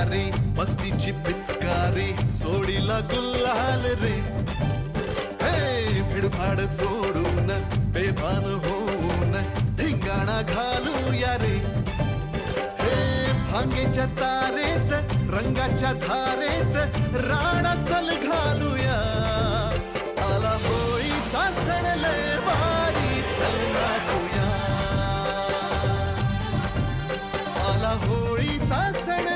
भारी मस्तीची पिचकारी सोडीला गुल्हाल रे हे भिडभाड सोडून बेभान होऊन धिंगाणा घालूया रे हे भांगेच्या तारेत रंगाच्या धारेत राणा चल घालूया आला होळीचा सण लय भारी चल नाचूया आला होळीचा सण